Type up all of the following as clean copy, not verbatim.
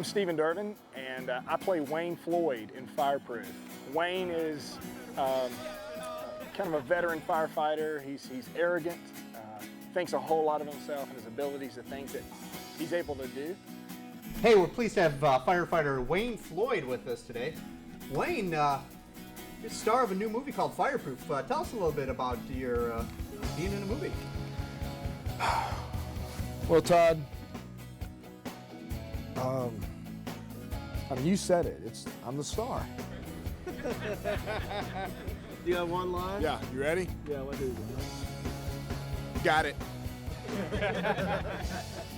I'm Stephen Dervan, and I play Wayne Floyd in Fireproof. Wayne is kind of a veteran firefighter. He's arrogant, thinks a whole lot of himself and his abilities, the things that he's able to do. Hey, we're pleased to have firefighter Wayne Floyd with us today. Wayne, you're the star of a new movie called Fireproof. Tell us a little bit about your being in a movie. Well, Todd, I mean, you said it. I'm the star. Do you have one line? Yeah, you ready? Yeah, what is it? Got it.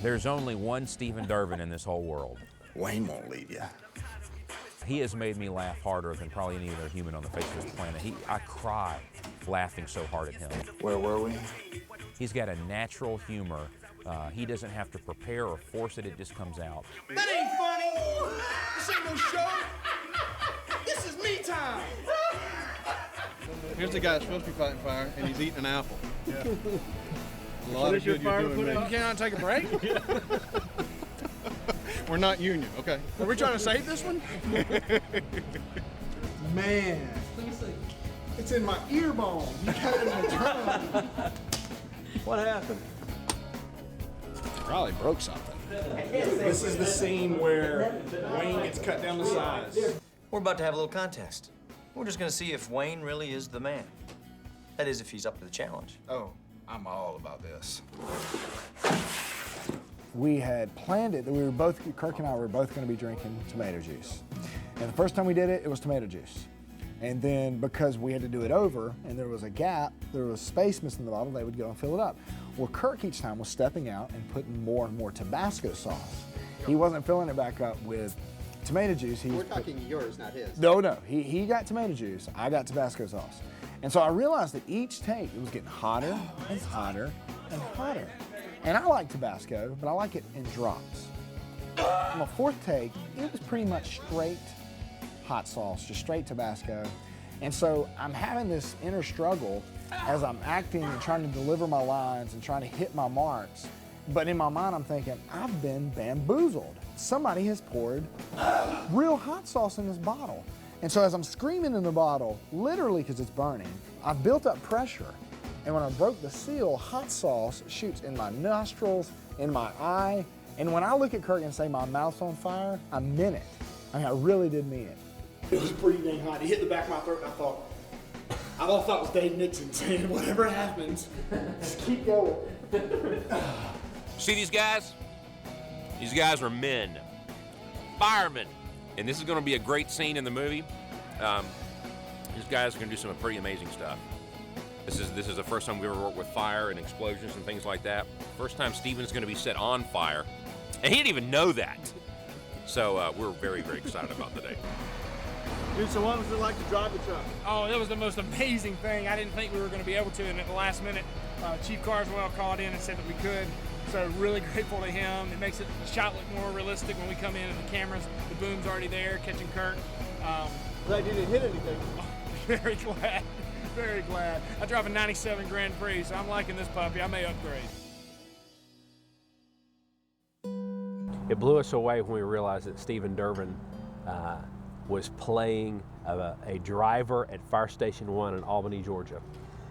There's only one Stephen Dervan in this whole world. Wayne won't leave you. He has made me laugh harder than probably any other human on the face of this planet. I cry laughing so hard at him. Where were we? He's got a natural humor. He doesn't have to prepare or force it, it just comes out. That ain't funny. This ain't no show. This is me time. Here's the guy that's supposed to be fighting fire, and he's eating an apple. Yeah. A lot of your good you're doing, You man. cannot take a break? We're not union, okay? Are we trying to save this one? Man, it's in my ear bone. You got it in the drum. What happened? Probably broke something. This is the scene where Wayne gets cut down to size. We're about to have a little contest. We're just gonna see if Wayne really is the man. That is, if he's up to the challenge. Oh, I'm all about this. We had planned it that Kirk and I were both going to be drinking tomato juice. And the first time we did it, it was tomato juice. And then because we had to do it over and there was a gap, there was space missing in the bottle, they would go and fill it up. Well, Kirk each time was stepping out and putting more and more Tabasco sauce. He wasn't filling it back up with tomato juice. We're talking yours, not his. No. He got tomato juice. I got Tabasco sauce. And so I realized that each take, it was getting hotter and hotter and hotter. And I like Tabasco, but I like it in drops. On the fourth take, it was pretty much straight hot sauce, just straight Tabasco. And so I'm having this inner struggle as I'm acting and trying to deliver my lines and trying to hit my marks. But in my mind, I'm thinking, I've been bamboozled. Somebody has poured real hot sauce in this bottle. And so as I'm screaming in the bottle, literally because it's burning, I've built up pressure. And when I broke the seal, hot sauce shoots in my nostrils, in my eye. And when I look at Kirk and say my mouth's on fire, I meant it. I mean, I really did mean it. It was pretty dang hot. It hit the back of my throat and I thought it was Dave Nixon saying, whatever happens, just keep going. See these guys? These guys are men, firemen. And this is gonna be a great scene in the movie. These guys are gonna do some pretty amazing stuff. This is the first time we ever worked with fire and explosions and things like that. First time Stephen's going to be set on fire, and he didn't even know that. So we're very, very excited about the day. Dude, so what was it like to drive the truck? Oh, it was the most amazing thing. I didn't think we were going to be able to, and at the last minute, Chief Carswell called in and said that we could. So really grateful to him. It makes the shot look more realistic when we come in and the cameras, the boom's already there, catching Kirk. Glad you didn't hit anything. Very glad. Very glad. I drive a 97 Grand Prix, so I'm liking this puppy. I may upgrade. It blew us away when we realized that Stephen Dervan was playing a driver at Fire Station 1 in Albany, Georgia.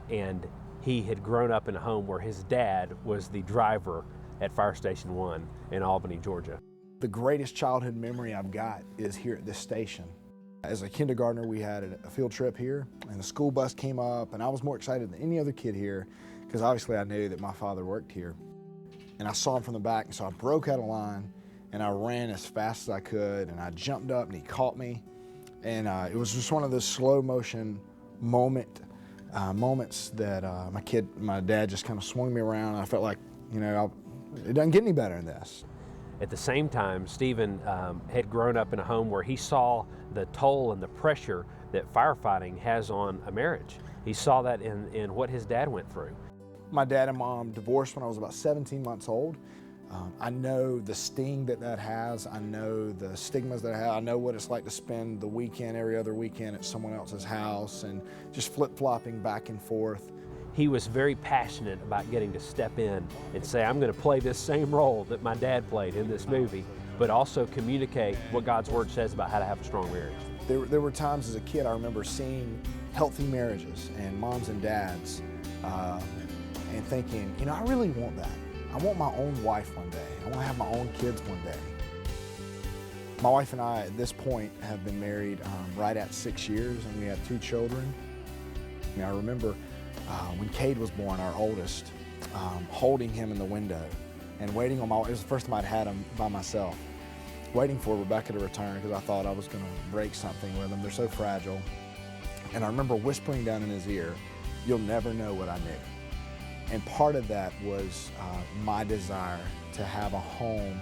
And he had grown up in a home where his dad was the driver at Fire Station 1 in Albany, Georgia. The greatest childhood memory I've got is here at this station. As a kindergartner, we had a field trip here, and the school bus came up, and I was more excited than any other kid here, because obviously I knew that my father worked here. And I saw him from the back, and so I broke out of line, and I ran as fast as I could, and I jumped up, and he caught me. And it was just one of those slow motion moments that my dad just kind of swung me around, and I felt like, you know, it doesn't get any better than this. At the same time, Stephen had grown up in a home where he saw the toll and the pressure that firefighting has on a marriage. He saw that in what his dad went through. My dad and mom divorced when I was about 17 months old. I know the sting that has. I know the stigmas that I have. I know what it's like to spend the weekend, every other weekend at someone else's house and just flip-flopping back and forth. He was very passionate about getting to step in and say, I'm going to play this same role that my dad played in this movie, but also communicate what God's Word says about how to have a strong marriage. There were times as a kid I remember seeing healthy marriages and moms and dads and thinking, you know, I really want that. I want my own wife one day. I want to have my own kids one day. My wife and I, at this point, have been married right at 6 years, and we have 2 children. I mean, I remember when Cade was born, our oldest, holding him in the window and waiting on it was the first time I'd had him by myself, waiting for Rebecca to return because I thought I was going to break something with them. They're so fragile. And I remember whispering down in his ear, "You'll never know what I knew." And part of that was my desire to have a home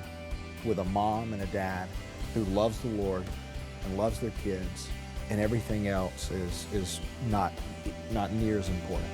with a mom and a dad who loves the Lord and loves their kids, and everything else is not near as important.